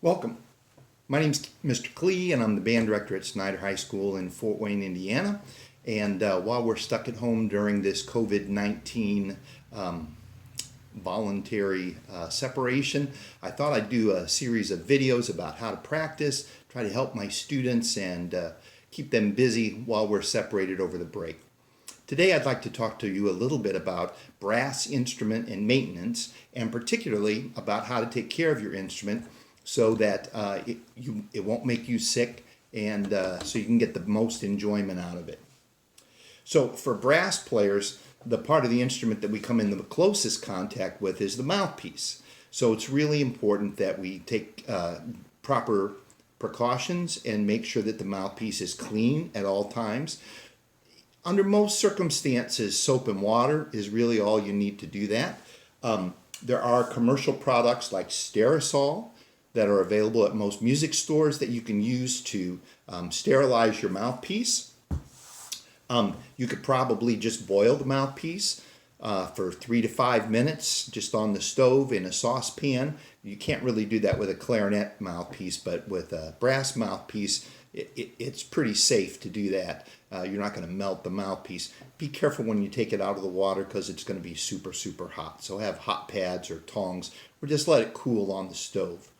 Welcome. My name's Mr. Klee, and I'm the band director at Snyder High School in Fort Wayne, Indiana. And while we're stuck at home during this COVID-19 voluntary separation, I thought I'd do a series of videos about how to practice, try to help my students, and keep them busy while we're separated over the break. Today I'd like to talk to you a little bit about brass instrument and maintenance, and particularly about how to take care of your instrument so that it won't make you sick, and so you can get the most enjoyment out of it. So for brass players, the part of the instrument that we come in the closest contact with is the mouthpiece. So it's really important that we take proper precautions and make sure that the mouthpiece is clean at all times. Under most circumstances, soap and water is really all you need to do that. There are commercial products like Sтерosol that are available at most music stores that you can use to sterilize your mouthpiece. You could probably just boil the mouthpiece for 3 to 5 minutes just on the stove in a saucepan. You can't really do that with a clarinet mouthpiece, but with a brass mouthpiece, it's pretty safe to do that. You're not going to melt the mouthpiece. Be careful when you take it out of the water because it's going to be super, super hot. So have hot pads or tongs, or just let it cool on the stove.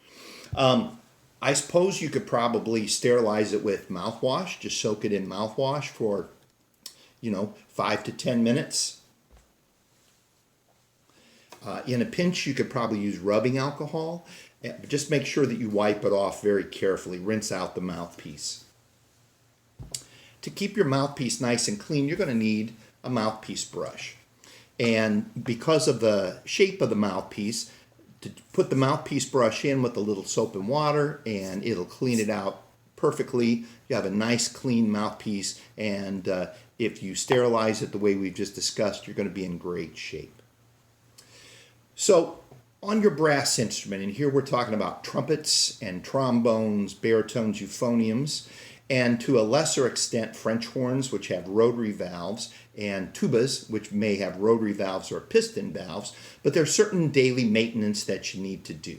I suppose you could probably sterilize it with mouthwash. Just soak it in mouthwash for 5 to 10 minutes. In a pinch, you could probably use rubbing alcohol. Just make sure that you wipe it off very carefully. Rinse out the mouthpiece. To keep your mouthpiece nice and clean, you're going to need a mouthpiece brush. And because of the shape of the mouthpiece, to put the mouthpiece brush in with a little soap and water, and it'll clean it out perfectly. You have a nice clean mouthpiece, and if you sterilize it the way we've just discussed, you're going to be in great shape. So on your brass instrument, and here we're talking about trumpets and trombones, baritones, euphoniums, and to a lesser extent French horns, which have rotary valves, and tubas, which may have rotary valves or piston valves, but there's certain daily maintenance that you need to do.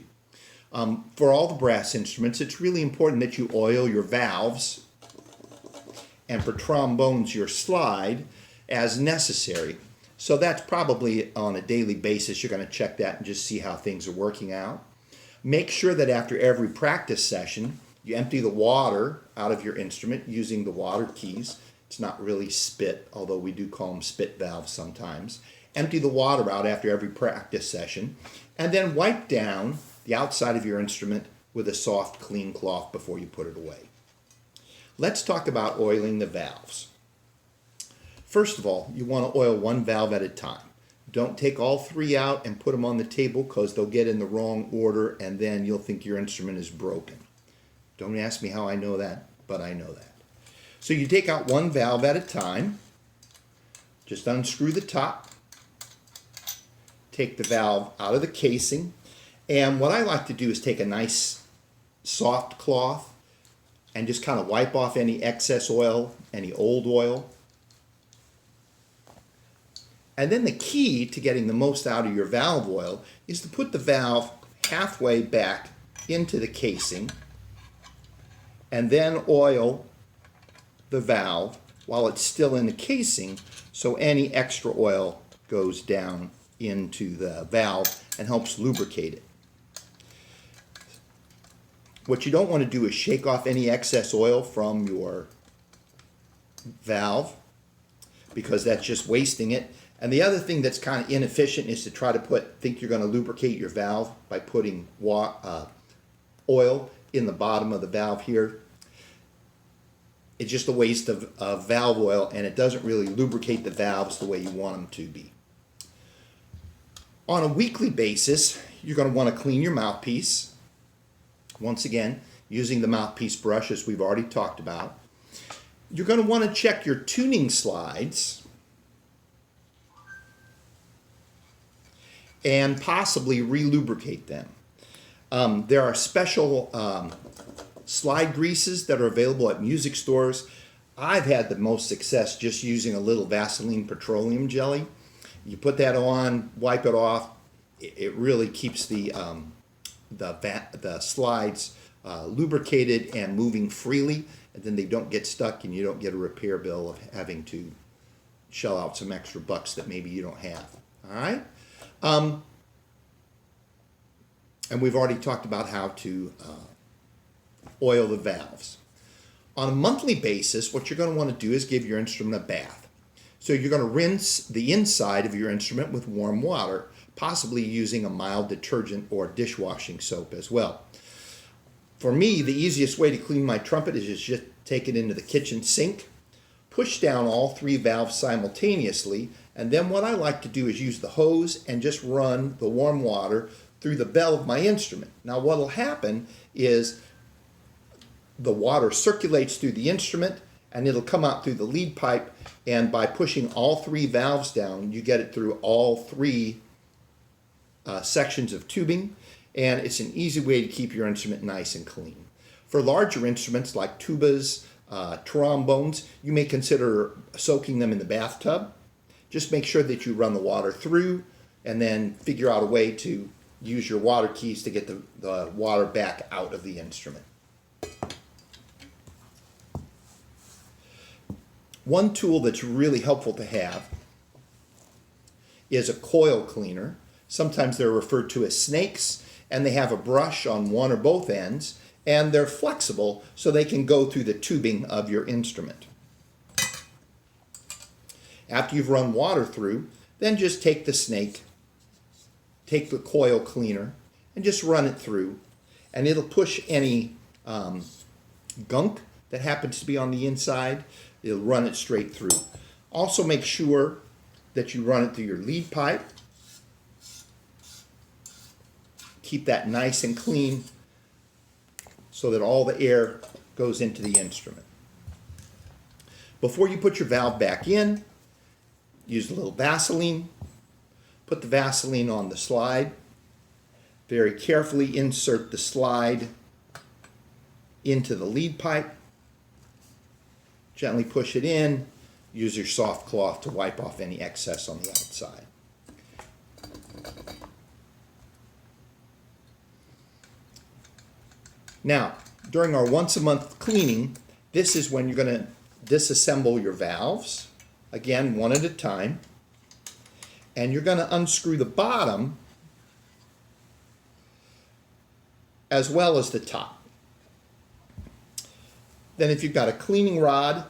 For all the brass instruments, it's really important that you oil your valves, and for trombones, your slide, as necessary. So that's probably on a daily basis. You're going to check that and just see how things are working out. Make sure that after every practice session, you empty the water out of your instrument using the water keys. It's not really spit, although we do call them spit valves sometimes. Empty the water out after every practice session, and then wipe down the outside of your instrument with a soft, clean cloth before you put it away. Let's talk about oiling the valves. First of all, you want to oil one valve at a time. Don't take all 3 out and put them on the table because they'll get in the wrong order and then you'll think your instrument is broken. Don't ask me how I know that, but I know that. So you take out one valve at a time. Just unscrew the top. Take the valve out of the casing. And what I like to do is take a nice soft cloth and just kind of wipe off any excess oil, any old oil. And then the key to getting the most out of your valve oil is to put the valve halfway back into the casing and then oil the valve while it's still in the casing, so any extra oil goes down into the valve and helps lubricate it. What you don't want to do is shake off any excess oil from your valve because that's just wasting it. And the other thing that's kind of inefficient is to try to think you're going to lubricate your valve by putting oil in the bottom of the valve here. It's just a waste of valve oil, and it doesn't really lubricate the valves the way you want them to be. On a weekly basis, you're going to want to clean your mouthpiece. Once again, using the mouthpiece brush, as we've already talked about. You're going to want to check your tuning slides and possibly re-lubricate them. There are special slide greases that are available at music stores. I've had the most success just using a little Vaseline petroleum jelly. You put that on, wipe it off. It really keeps the the slides lubricated and moving freely, and then they don't get stuck and you don't get a repair bill of having to shell out some extra bucks that maybe you don't have. All right? And we've already talked about how to oil the valves. On a monthly basis, what you're going to want to do is give your instrument a bath. So you're going to rinse the inside of your instrument with warm water, possibly using a mild detergent or dishwashing soap as well. For me, the easiest way to clean my trumpet is just take it into the kitchen sink, push down all 3 valves simultaneously, and then what I like to do is use the hose and just run the warm water through the bell of my instrument. Now what will happen is the water circulates through the instrument and it'll come out through the lead pipe, and by pushing all 3 valves down, you get it through all 3 sections of tubing, and it's an easy way to keep your instrument nice and clean. For larger instruments like tubas, trombones, you may consider soaking them in the bathtub. Just make sure that you run the water through and then figure out a way to use your water keys to get the water back out of the instrument. One tool that's really helpful to have is a coil cleaner. Sometimes they're referred to as snakes, and they have a brush on one or both ends, and they're flexible so they can go through the tubing of your instrument. After you've run water through, then just take the snake, take the coil cleaner, and just run it through, and it'll push any gunk that happens to be on the inside. It'll run it straight through. Also make sure that you run it through your lead pipe. Keep that nice and clean so that all the air goes into the instrument. Before you put your valve back in, use a little Vaseline. Put the Vaseline on the slide. Very carefully insert the slide into the lead pipe. Gently push it in. Use your soft cloth to wipe off any excess on the outside. Now, during our once a month cleaning, this is when you're going to disassemble your valves, again, one at a time, and you're going to unscrew the bottom as well as the top. Then if you've got a cleaning rod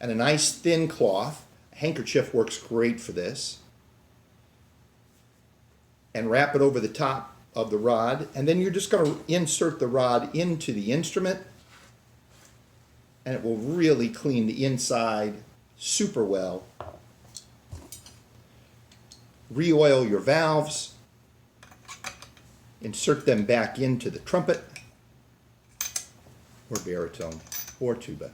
and a nice thin cloth, a handkerchief works great for this, and wrap it over the top of the rod, and then you're just going to insert the rod into the instrument, and it will really clean the inside super well. Re-oil your valves, insert them back into the trumpet or baritone or tuba.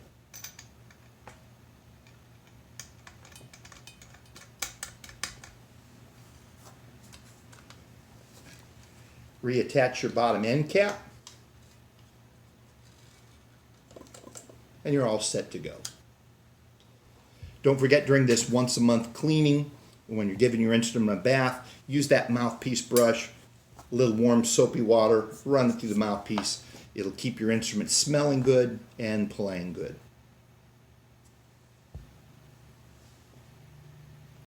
Reattach your bottom end cap, and you're all set to go. Don't forget, during this once a month cleaning, when you're giving your instrument a bath, use that mouthpiece brush, a little warm soapy water, run it through the mouthpiece. It'll keep your instrument smelling good and playing good.